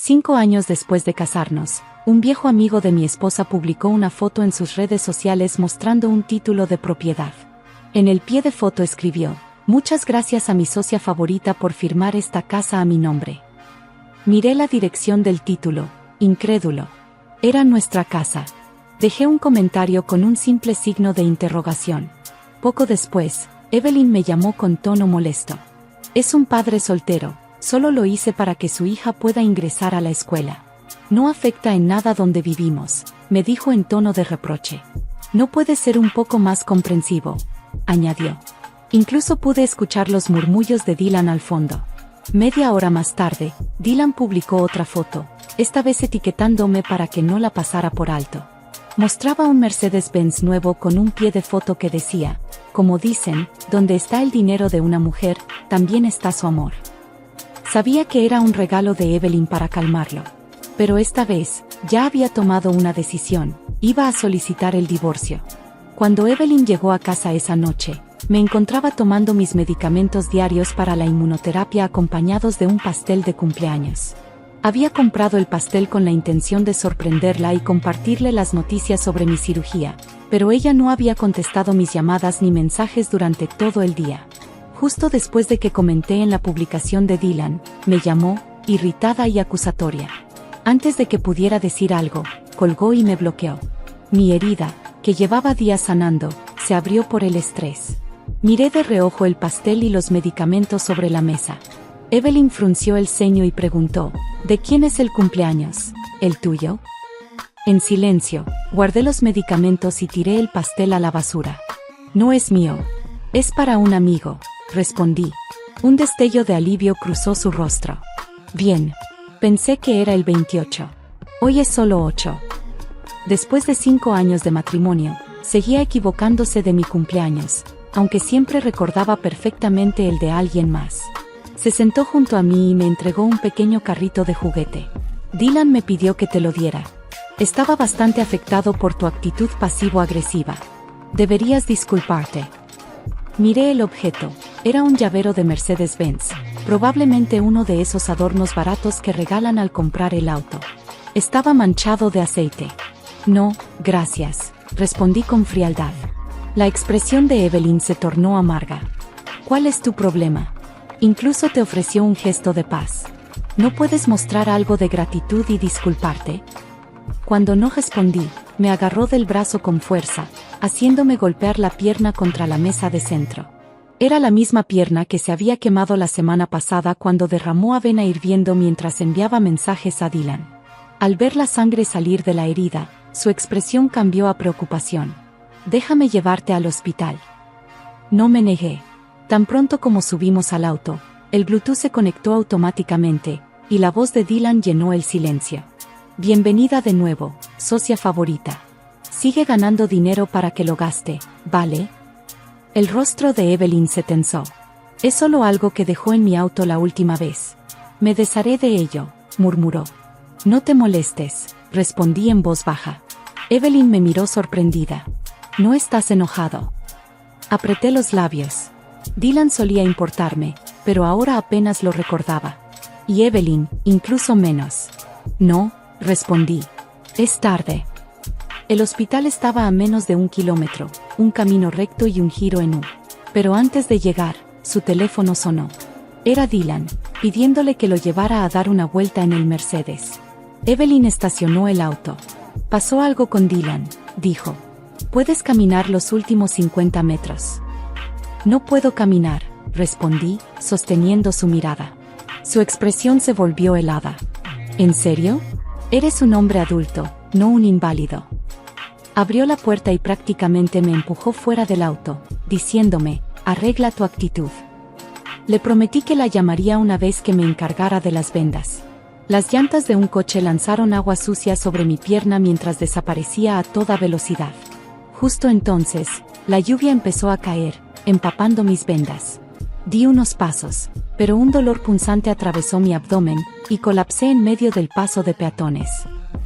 5 años después de casarnos, un viejo amigo de mi esposa publicó una foto en sus redes sociales mostrando un título de propiedad. En el pie de foto escribió: "Muchas gracias a mi socia favorita por firmar esta casa a mi nombre". Miré la dirección del título, incrédulo. Era nuestra casa. Dejé un comentario con un simple signo de interrogación. Poco después, Evelyn me llamó con tono molesto. Es un padre soltero, solo lo hice para que su hija pueda ingresar a la escuela. No afecta en nada donde vivimos, me dijo en tono de reproche. No puedes ser un poco más comprensivo, añadió. Incluso pude escuchar los murmullos de Dylan al fondo. Media hora más tarde, Dylan publicó otra foto, esta vez etiquetándome para que no la pasara por alto. Mostraba un Mercedes-Benz nuevo con un pie de foto que decía: como dicen, donde está el dinero de una mujer, también está su amor. Sabía que era un regalo de Evelyn para calmarlo. Pero esta vez, ya había tomado una decisión, iba a solicitar el divorcio. Cuando Evelyn llegó a casa esa noche, me encontraba tomando mis medicamentos diarios para la inmunoterapia acompañados de un pastel de cumpleaños. Había comprado el pastel con la intención de sorprenderla y compartirle las noticias sobre mi cirugía, pero ella no había contestado mis llamadas ni mensajes durante todo el día. Justo después de que comenté en la publicación de Dylan, me llamó, irritada y acusatoria. Antes de que pudiera decir algo, colgó y me bloqueó. Mi herida, que llevaba días sanando, se abrió por el estrés. Miré de reojo el pastel y los medicamentos sobre la mesa. Evelyn frunció el ceño y preguntó: ¿de quién es el cumpleaños? ¿El tuyo? En silencio, guardé los medicamentos y tiré el pastel a la basura. No es mío. Es para un amigo, respondí. Un destello de alivio cruzó su rostro. Bien. Pensé que era el 28. Hoy es solo 8. Después de 5 años de matrimonio, seguía equivocándose de mi cumpleaños, aunque siempre recordaba perfectamente el de alguien más. Se sentó junto a mí y me entregó un pequeño carrito de juguete. Dylan me pidió que te lo diera. Estaba bastante afectado por tu actitud pasivo-agresiva. Deberías disculparte. Miré el objeto. Era un llavero de Mercedes-Benz, probablemente uno de esos adornos baratos que regalan al comprar el auto. Estaba manchado de aceite. No, gracias, respondí con frialdad. La expresión de Evelyn se tornó amarga. ¿Cuál es tu problema? Incluso te ofreció un gesto de paz. ¿No puedes mostrar algo de gratitud y disculparte? Cuando no respondí, me agarró del brazo con fuerza, haciéndome golpear la pierna contra la mesa de centro. Era la misma pierna que se había quemado la semana pasada cuando derramó avena hirviendo mientras enviaba mensajes a Dylan. Al ver la sangre salir de la herida, su expresión cambió a preocupación. Déjame llevarte al hospital. No me negué. Tan pronto como subimos al auto, el Bluetooth se conectó automáticamente, y la voz de Dylan llenó el silencio. Bienvenida de nuevo, socia favorita. Sigue ganando dinero para que lo gaste, ¿vale? El rostro de Evelyn se tensó. Es solo algo que dejó en mi auto la última vez. Me desharé de ello, murmuró. No te molestes, respondí en voz baja. Evelyn me miró sorprendida. ¿No estás enojado? Apreté los labios. Dylan solía importarme, pero ahora apenas lo recordaba. Y Evelyn, incluso menos. No, respondí. Es tarde. El hospital estaba a menos de 1 kilómetro, un camino recto y un giro en U. Pero antes de llegar, su teléfono sonó. Era Dylan, pidiéndole que lo llevara a dar una vuelta en el Mercedes. Evelyn estacionó el auto. Pasó algo con Dylan, dijo. Puedes caminar los últimos 50 metros. No puedo caminar, respondí, sosteniendo su mirada. Su expresión se volvió helada. ¿En serio? Eres un hombre adulto, no un inválido. Abrió la puerta y prácticamente me empujó fuera del auto, diciéndome: arregla tu actitud. Le prometí que la llamaría una vez que me encargara de las vendas. Las llantas de un coche lanzaron agua sucia sobre mi pierna mientras desaparecía a toda velocidad. Justo entonces, la lluvia empezó a caer, empapando mis vendas. Di unos pasos, pero un dolor punzante atravesó mi abdomen, y colapsé en medio del paso de peatones.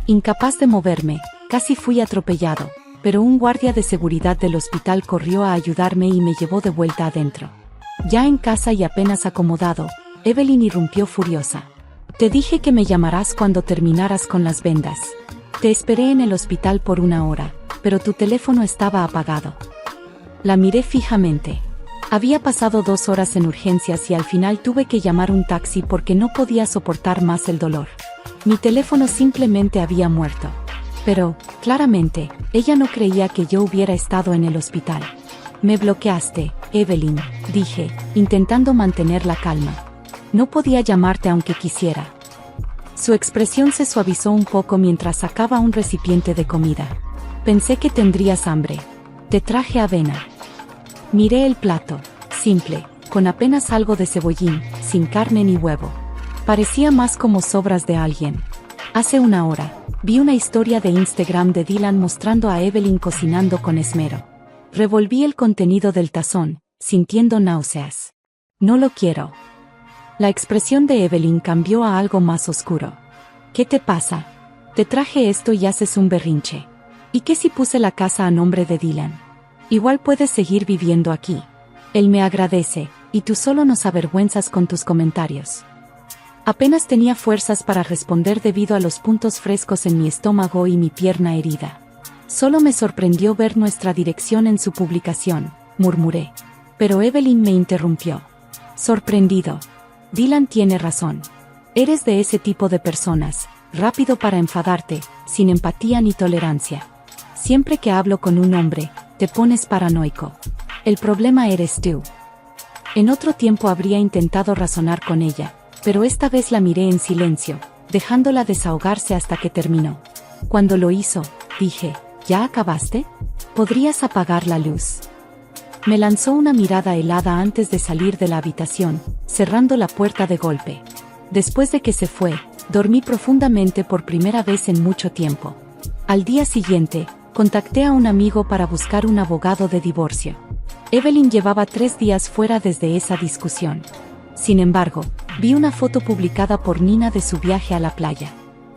Incapaz de moverme, casi fui atropellado, pero un guardia de seguridad del hospital corrió a ayudarme y me llevó de vuelta adentro. Ya en casa y apenas acomodado, Evelyn irrumpió furiosa. Te dije que me llamarás cuando terminaras con las vendas. Te esperé en el hospital por 1 hora, pero tu teléfono estaba apagado. La miré fijamente. Había pasado 2 horas en urgencias y al final tuve que llamar un taxi porque no podía soportar más el dolor. Mi teléfono simplemente había muerto. Pero, claramente, ella no creía que yo hubiera estado en el hospital. Me bloqueaste, Evelyn, dije, intentando mantener la calma. No podía llamarte aunque quisiera. Su expresión se suavizó un poco mientras sacaba un recipiente de comida. Pensé que tendrías hambre. Te traje avena. Miré el plato, simple, con apenas algo de cebollín, sin carne ni huevo. Parecía más como sobras de alguien. Hace 1 hora, vi una historia de Instagram de Dylan mostrando a Evelyn cocinando con esmero. Revolví el contenido del tazón, sintiendo náuseas. No lo quiero. La expresión de Evelyn cambió a algo más oscuro. ¿Qué te pasa? Te traje esto y haces un berrinche. ¿Y qué si puse la casa a nombre de Dylan? Igual puedes seguir viviendo aquí. Él me agradece, y tú solo nos avergüenzas con tus comentarios. Apenas tenía fuerzas para responder debido a los puntos frescos en mi estómago y mi pierna herida. Solo me sorprendió ver nuestra dirección en su publicación, murmuré. Pero Evelyn me interrumpió. Sorprendido. Dylan tiene razón. Eres de ese tipo de personas, rápido para enfadarte, sin empatía ni tolerancia. Siempre que hablo con un hombre, te pones paranoico. El problema eres tú. En otro tiempo habría intentado razonar con ella, pero esta vez la miré en silencio, dejándola desahogarse hasta que terminó. Cuando lo hizo, dije, ¿ya acabaste? ¿Podrías apagar la luz? Me lanzó una mirada helada antes de salir de la habitación, cerrando la puerta de golpe. Después de que se fue, dormí profundamente por primera vez en mucho tiempo. Al día siguiente, contacté a un amigo para buscar un abogado de divorcio. Evelyn llevaba 3 días fuera desde esa discusión. Sin embargo, vi una foto publicada por Nina de su viaje a la playa.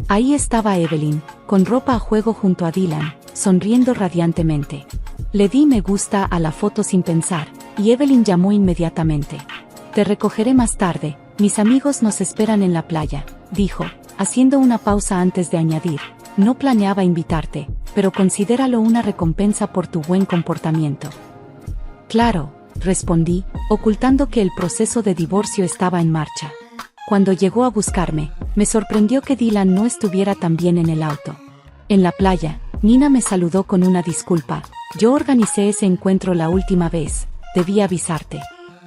Ahí estaba Evelyn, con ropa a juego junto a Dylan, sonriendo radiantemente. Le di me gusta a la foto sin pensar, y Evelyn llamó inmediatamente. Te recogeré más tarde, mis amigos nos esperan en la playa, dijo, haciendo una pausa antes de añadir. No planeaba invitarte, pero considéralo una recompensa por tu buen comportamiento. Claro, respondí, ocultando que el proceso de divorcio estaba en marcha. Cuando llegó a buscarme, me sorprendió que Dylan no estuviera también en el auto. En la playa, Nina me saludó con una disculpa. Yo organicé ese encuentro la última vez, debí avisarte.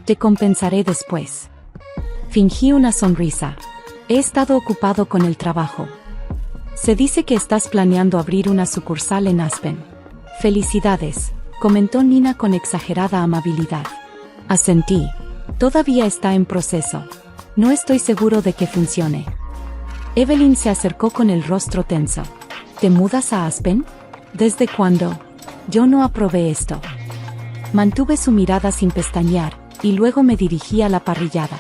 Te compensaré después. Fingí una sonrisa. He estado ocupado con el trabajo. Se dice que estás planeando abrir una sucursal en Aspen. Felicidades, comentó Nina con exagerada amabilidad. Asentí. Todavía está en proceso. No estoy seguro de que funcione. Evelyn se acercó con el rostro tenso. ¿Te mudas a Aspen? ¿Desde cuándo? Yo no aprobé esto. Mantuve su mirada sin pestañear, y luego me dirigí a la parrillada.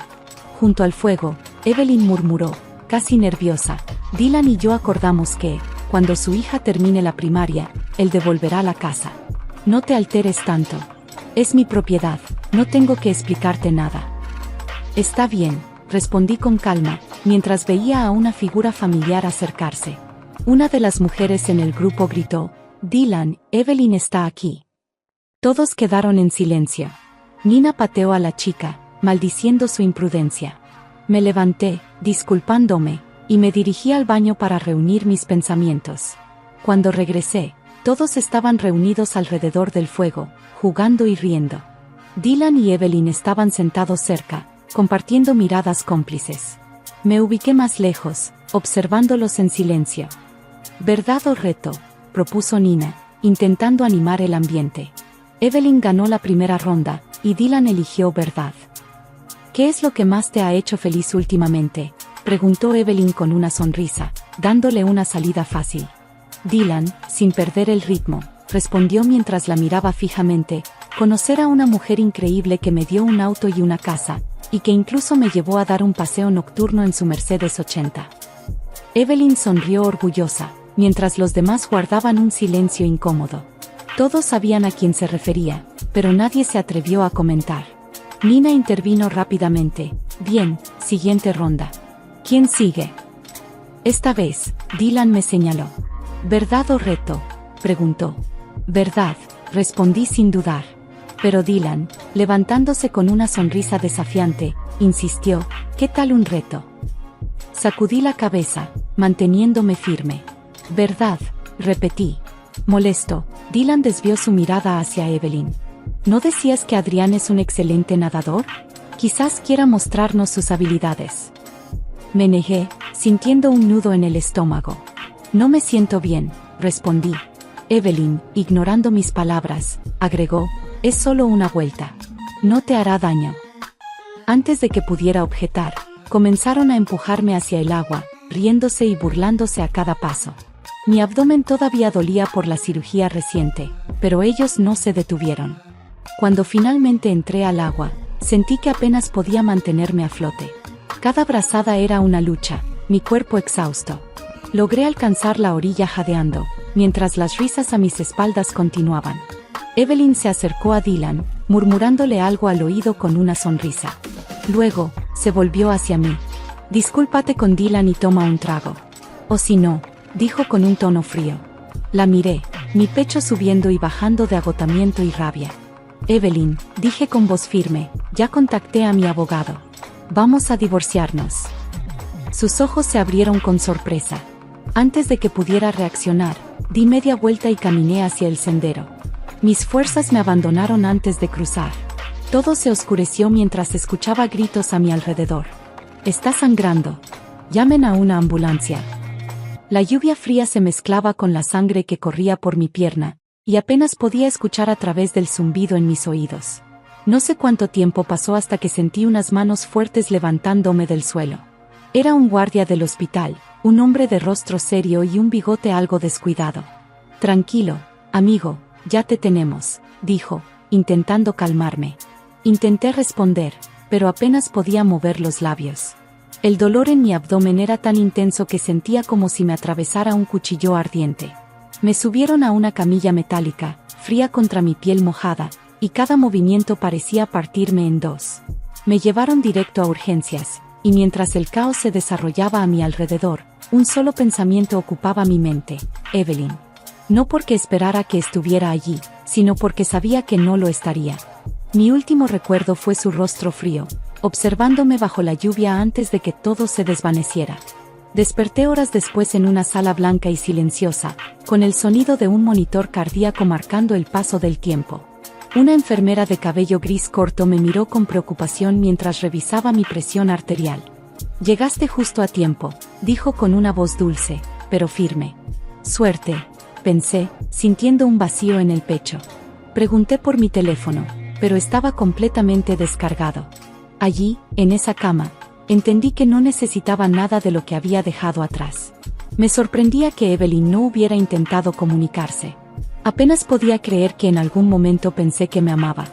Junto al fuego, Evelyn murmuró, casi nerviosa, Dylan y yo acordamos que, cuando su hija termine la primaria, él devolverá la casa. No te alteres tanto. Es mi propiedad, no tengo que explicarte nada. Está bien, respondí con calma, mientras veía a una figura familiar acercarse. Una de las mujeres en el grupo gritó, Dylan, Evelyn está aquí. Todos quedaron en silencio. Nina pateó a la chica, maldiciendo su imprudencia. Me levanté, disculpándome, y me dirigí al baño para reunir mis pensamientos. Cuando regresé, todos estaban reunidos alrededor del fuego, jugando y riendo. Dylan y Evelyn estaban sentados cerca, compartiendo miradas cómplices. Me ubiqué más lejos, observándolos en silencio. ¿Verdad o reto?, propuso Nina, intentando animar el ambiente. Evelyn ganó la primera ronda, y Dylan eligió verdad. ¿Qué es lo que más te ha hecho feliz últimamente?, preguntó Evelyn con una sonrisa, dándole una salida fácil. Dylan, sin perder el ritmo, respondió mientras la miraba fijamente, conocer a una mujer increíble que me dio un auto y una casa, y que incluso me llevó a dar un paseo nocturno en su Mercedes 80. Evelyn sonrió orgullosa, mientras los demás guardaban un silencio incómodo. Todos sabían a quién se refería, pero nadie se atrevió a comentar. Nina intervino rápidamente. Bien, siguiente ronda. ¿Quién sigue? Esta vez, Dylan me señaló. ¿Verdad o reto?, preguntó. Verdad, respondí sin dudar. Pero Dylan, levantándose con una sonrisa desafiante, insistió, ¿qué tal un reto? Sacudí la cabeza, manteniéndome firme. ¿Verdad?, repetí. Molesto, Dylan desvió su mirada hacia Evelyn. ¿No decías que Adrián es un excelente nadador? Quizás quiera mostrarnos sus habilidades. Me negué, sintiendo un nudo en el estómago. No me siento bien, respondí. Evelyn, ignorando mis palabras, agregó, es solo una vuelta. No te hará daño. Antes de que pudiera objetar, comenzaron a empujarme hacia el agua, riéndose y burlándose a cada paso. Mi abdomen todavía dolía por la cirugía reciente, pero ellos no se detuvieron. Cuando finalmente entré al agua, sentí que apenas podía mantenerme a flote. Cada brazada era una lucha, mi cuerpo exhausto. Logré alcanzar la orilla jadeando, mientras las risas a mis espaldas continuaban. Evelyn se acercó a Dylan, murmurándole algo al oído con una sonrisa. Luego, se volvió hacia mí. Discúlpate con Dylan y toma un trago. O si no, dijo con un tono frío. La miré, mi pecho subiendo y bajando de agotamiento y rabia. Evelyn, dije con voz firme, ya contacté a mi abogado. Vamos a divorciarnos. Sus ojos se abrieron con sorpresa. Antes de que pudiera reaccionar, di media vuelta y caminé hacia el sendero. Mis fuerzas me abandonaron antes de cruzar. Todo se oscureció mientras escuchaba gritos a mi alrededor. Está sangrando. Llamen a una ambulancia. La lluvia fría se mezclaba con la sangre que corría por mi pierna, y apenas podía escuchar a través del zumbido en mis oídos. No sé cuánto tiempo pasó hasta que sentí unas manos fuertes levantándome del suelo. Era un guardia del hospital, un hombre de rostro serio y un bigote algo descuidado. Tranquilo, amigo, ya te tenemos, dijo, intentando calmarme. Intenté responder, pero apenas podía mover los labios. El dolor en mi abdomen era tan intenso que sentía como si me atravesara un cuchillo ardiente. Me subieron a una camilla metálica, fría contra mi piel mojada, y cada movimiento parecía partirme en dos. Me llevaron directo a urgencias, y mientras el caos se desarrollaba a mi alrededor, un solo pensamiento ocupaba mi mente: Evelyn. No porque esperara que estuviera allí, sino porque sabía que no lo estaría. Mi último recuerdo fue su rostro frío, observándome bajo la lluvia antes de que todo se desvaneciera. Desperté horas después en una sala blanca y silenciosa, con el sonido de un monitor cardíaco marcando el paso del tiempo. Una enfermera de cabello gris corto me miró con preocupación mientras revisaba mi presión arterial. Llegaste justo a tiempo, dijo con una voz dulce, pero firme. Suerte, pensé, sintiendo un vacío en el pecho. Pregunté por mi teléfono, pero estaba completamente descargado. Allí, en esa cama, entendí que no necesitaba nada de lo que había dejado atrás. Me sorprendía que Evelyn no hubiera intentado comunicarse. Apenas podía creer que en algún momento pensé que me amaba.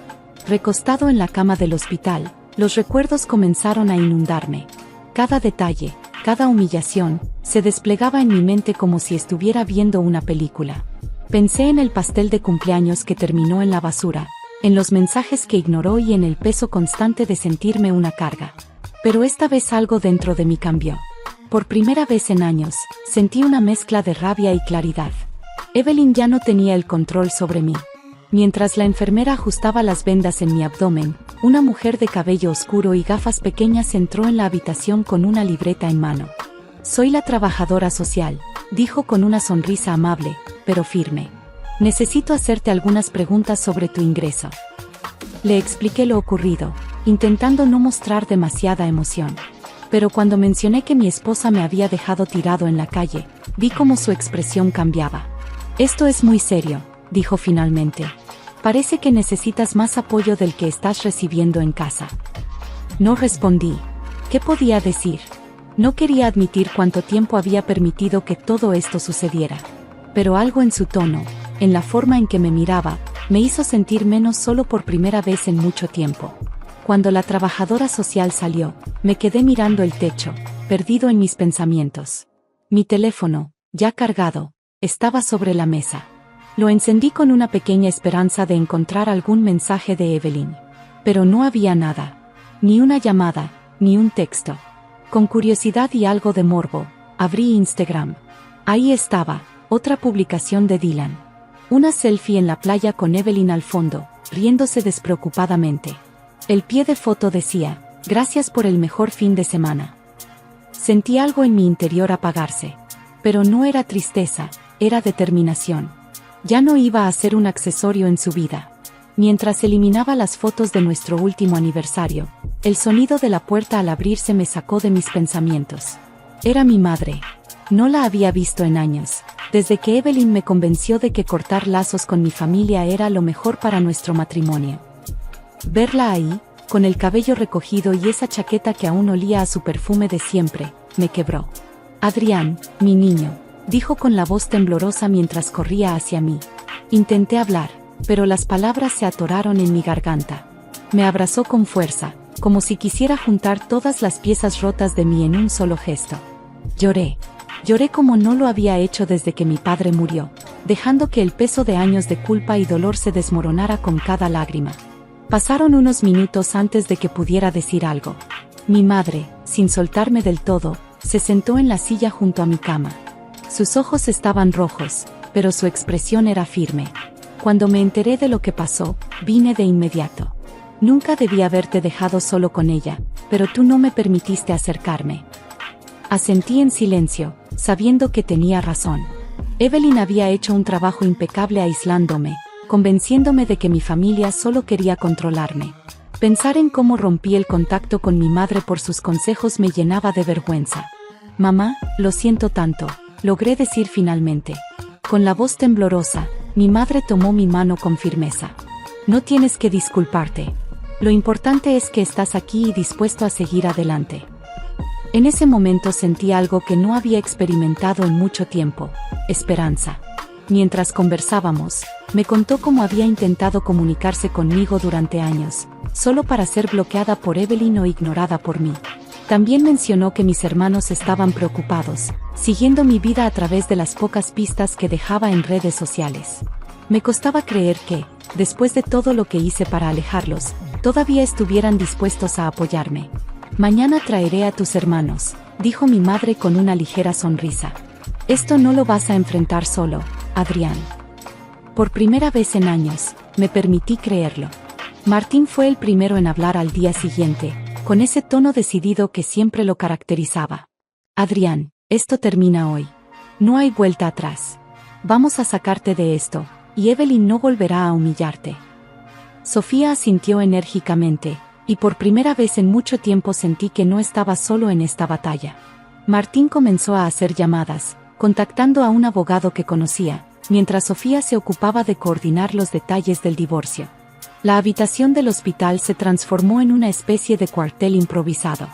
Recostado en la cama del hospital, los recuerdos comenzaron a inundarme. Cada detalle, cada humillación, se desplegaba en mi mente como si estuviera viendo una película. Pensé en el pastel de cumpleaños que terminó en la basura, en los mensajes que ignoró y en el peso constante de sentirme una carga. Pero esta vez algo dentro de mí cambió. Por primera vez en años, sentí una mezcla de rabia y claridad. Evelyn ya no tenía el control sobre mí. Mientras la enfermera ajustaba las vendas en mi abdomen, una mujer de cabello oscuro y gafas pequeñas entró en la habitación con una libreta en mano. Soy la trabajadora social, dijo con una sonrisa amable, pero firme. Necesito hacerte algunas preguntas sobre tu ingreso. Le expliqué lo ocurrido, intentando no mostrar demasiada emoción. Pero cuando mencioné que mi esposa me había dejado tirado en la calle, vi cómo su expresión cambiaba. Esto es muy serio, dijo finalmente. Parece que necesitas más apoyo del que estás recibiendo en casa. No respondí. ¿Qué podía decir? No quería admitir cuánto tiempo había permitido que todo esto sucediera. Pero algo en su tono, en la forma en que me miraba, me hizo sentir menos solo por primera vez en mucho tiempo. Cuando la trabajadora social salió, me quedé mirando el techo, perdido en mis pensamientos. Mi teléfono, ya cargado, estaba sobre la mesa. Lo encendí con una pequeña esperanza de encontrar algún mensaje de Evelyn. Pero no había nada. Ni una llamada, ni un texto. Con curiosidad y algo de morbo, abrí Instagram. Ahí estaba, otra publicación de Dylan. Una selfie en la playa con Evelyn al fondo, riéndose despreocupadamente. El pie de foto decía, gracias por el mejor fin de semana. Sentí algo en mi interior apagarse. Pero no era tristeza, era determinación. Ya no iba a ser un accesorio en su vida. Mientras eliminaba las fotos de nuestro último aniversario, el sonido de la puerta al abrirse me sacó de mis pensamientos. Era mi madre. No la había visto en años, desde que Evelyn me convenció de que cortar lazos con mi familia era lo mejor para nuestro matrimonio. Verla ahí, con el cabello recogido y esa chaqueta que aún olía a su perfume de siempre, me quebró. Adrián, mi niño, dijo con la voz temblorosa mientras corría hacia mí. Intenté hablar, pero las palabras se atoraron en mi garganta. Me abrazó con fuerza, como si quisiera juntar todas las piezas rotas de mí en un solo gesto. Lloré. Lloré como no lo había hecho desde que mi padre murió, dejando que el peso de años de culpa y dolor se desmoronara con cada lágrima. Pasaron unos minutos antes de que pudiera decir algo. Mi madre, sin soltarme del todo, se sentó en la silla junto a mi cama. Sus ojos estaban rojos, pero su expresión era firme. Cuando me enteré de lo que pasó, vine de inmediato. Nunca debí haberte dejado solo con ella, pero tú no me permitiste acercarme. Asentí en silencio, sabiendo que tenía razón. Evelyn había hecho un trabajo impecable aislándome, convenciéndome de que mi familia solo quería controlarme. Pensar en cómo rompí el contacto con mi madre por sus consejos me llenaba de vergüenza. Mamá, lo siento tanto, logré decir finalmente. Con la voz temblorosa, mi madre tomó mi mano con firmeza. No tienes que disculparte. Lo importante es que estás aquí y dispuesto a seguir adelante. En ese momento sentí algo que no había experimentado en mucho tiempo: esperanza. Mientras conversábamos, me contó cómo había intentado comunicarse conmigo durante años, solo para ser bloqueada por Evelyn o ignorada por mí. También mencionó que mis hermanos estaban preocupados, siguiendo mi vida a través de las pocas pistas que dejaba en redes sociales. Me costaba creer que, después de todo lo que hice para alejarlos, todavía estuvieran dispuestos a apoyarme. Mañana traeré a tus hermanos, dijo mi madre con una ligera sonrisa. Esto no lo vas a enfrentar solo, Adrián. Por primera vez en años, me permití creerlo. Martín fue el primero en hablar al día siguiente, con ese tono decidido que siempre lo caracterizaba. Adrián, esto termina hoy. No hay vuelta atrás. Vamos a sacarte de esto, y Evelyn no volverá a humillarte. Sofía asintió enérgicamente, y por primera vez en mucho tiempo sentí que no estaba solo en esta batalla. Martín comenzó a hacer llamadas, contactando a un abogado que conocía, mientras Sofía se ocupaba de coordinar los detalles del divorcio. La habitación del hospital se transformó en una especie de cuartel improvisado.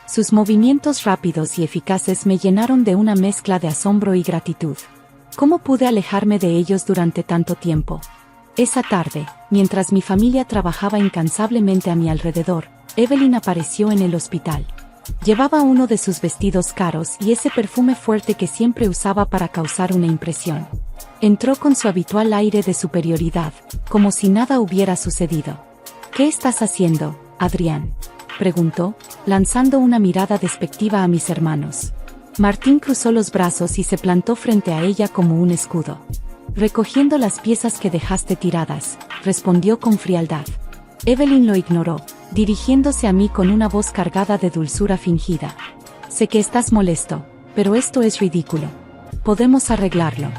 Sus movimientos rápidos y eficaces me llenaron de una mezcla de asombro y gratitud. ¿Cómo pude alejarme de ellos durante tanto tiempo? Esa tarde, mientras mi familia trabajaba incansablemente a mi alrededor, Evelyn apareció en el hospital. Llevaba uno de sus vestidos caros y ese perfume fuerte que siempre usaba para causar una impresión. Entró con su habitual aire de superioridad, como si nada hubiera sucedido. ¿Qué estás haciendo, Adrián?, preguntó, lanzando una mirada despectiva a mis hermanos. Martín cruzó los brazos y se plantó frente a ella como un escudo. Recogiendo las piezas que dejaste tiradas, respondió con frialdad. Evelyn lo ignoró, dirigiéndose a mí con una voz cargada de dulzura fingida. Sé que estás molesto, pero esto es ridículo. Podemos arreglarlo.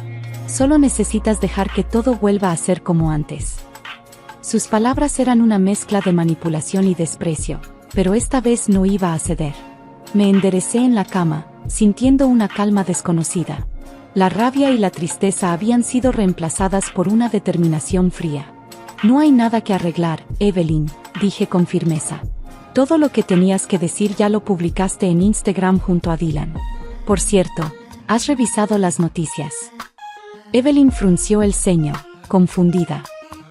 Solo necesitas dejar que todo vuelva a ser como antes. Sus palabras eran una mezcla de manipulación y desprecio, pero esta vez no iba a ceder. Me enderecé en la cama, sintiendo una calma desconocida. La rabia y la tristeza habían sido reemplazadas por una determinación fría. No hay nada que arreglar, Evelyn, dije con firmeza. Todo lo que tenías que decir ya lo publicaste en Instagram junto a Dylan. Por cierto, ¿has revisado las noticias? Evelyn frunció el ceño, confundida.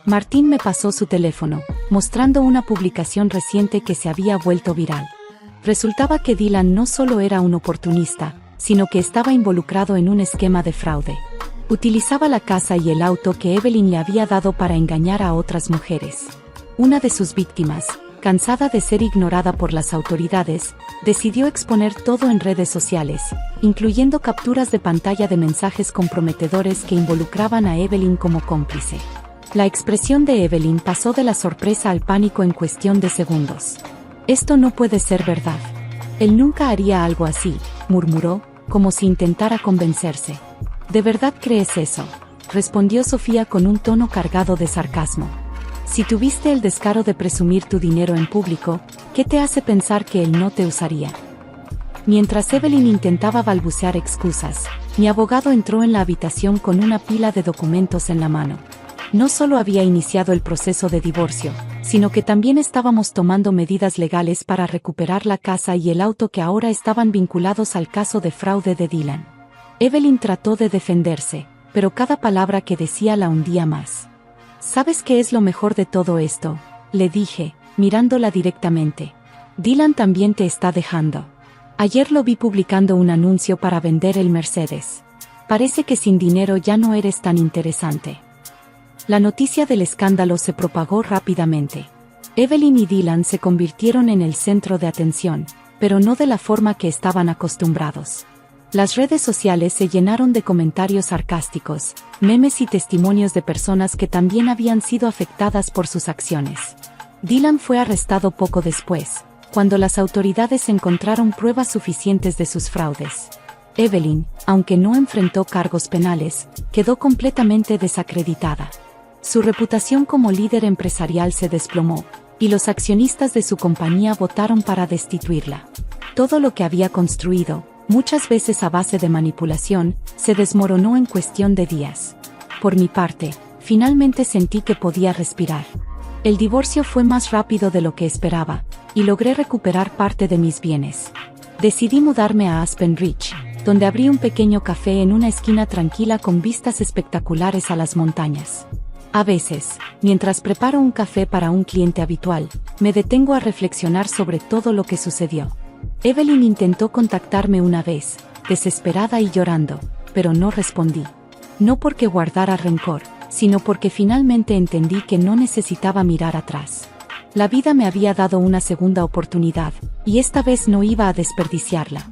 Martín me pasó su teléfono, mostrando una publicación reciente que se había vuelto viral. Resultaba que Dylan no solo era un oportunista, sino que estaba involucrado en un esquema de fraude. Utilizaba la casa y el auto que Evelyn le había dado para engañar a otras mujeres. Una de sus víctimas, Cansada de ser ignorada por las autoridades, decidió exponer todo en redes sociales, incluyendo capturas de pantalla de mensajes comprometedores que involucraban a Evelyn como cómplice. La expresión de Evelyn pasó de la sorpresa al pánico en cuestión de segundos. «Esto no puede ser verdad. Él nunca haría algo así», murmuró, como si intentara convencerse. «¿De verdad crees eso?», respondió Sofía con un tono cargado de sarcasmo. «Si tuviste el descaro de presumir tu dinero en público, ¿qué te hace pensar que él no te usaría?». Mientras Evelyn intentaba balbucear excusas, mi abogado entró en la habitación con una pila de documentos en la mano. No solo había iniciado el proceso de divorcio, sino que también estábamos tomando medidas legales para recuperar la casa y el auto que ahora estaban vinculados al caso de fraude de Dylan. Evelyn trató de defenderse, pero cada palabra que decía la hundía más. «¿Sabes qué es lo mejor de todo esto?», le dije, mirándola directamente. «Dylan también te está dejando. Ayer lo vi publicando un anuncio para vender el Mercedes. Parece que sin dinero ya no eres tan interesante». La noticia del escándalo se propagó rápidamente. Evelyn y Dylan se convirtieron en el centro de atención, pero no de la forma que estaban acostumbrados. Las redes sociales se llenaron de comentarios sarcásticos, memes y testimonios de personas que también habían sido afectadas por sus acciones. Dylan fue arrestado poco después, cuando las autoridades encontraron pruebas suficientes de sus fraudes. Evelyn, aunque no enfrentó cargos penales, quedó completamente desacreditada. Su reputación como líder empresarial se desplomó, y los accionistas de su compañía votaron para destituirla. Todo lo que había construido, muchas veces a base de manipulación, se desmoronó en cuestión de días. Por mi parte, finalmente sentí que podía respirar. El divorcio fue más rápido de lo que esperaba, y logré recuperar parte de mis bienes. Decidí mudarme a Aspen Ridge, donde abrí un pequeño café en una esquina tranquila con vistas espectaculares a las montañas. A veces, mientras preparo un café para un cliente habitual, me detengo a reflexionar sobre todo lo que sucedió. Evelyn intentó contactarme una vez, desesperada y llorando, pero no respondí. No porque guardara rencor, sino porque finalmente entendí que no necesitaba mirar atrás. La vida me había dado una segunda oportunidad, y esta vez no iba a desperdiciarla.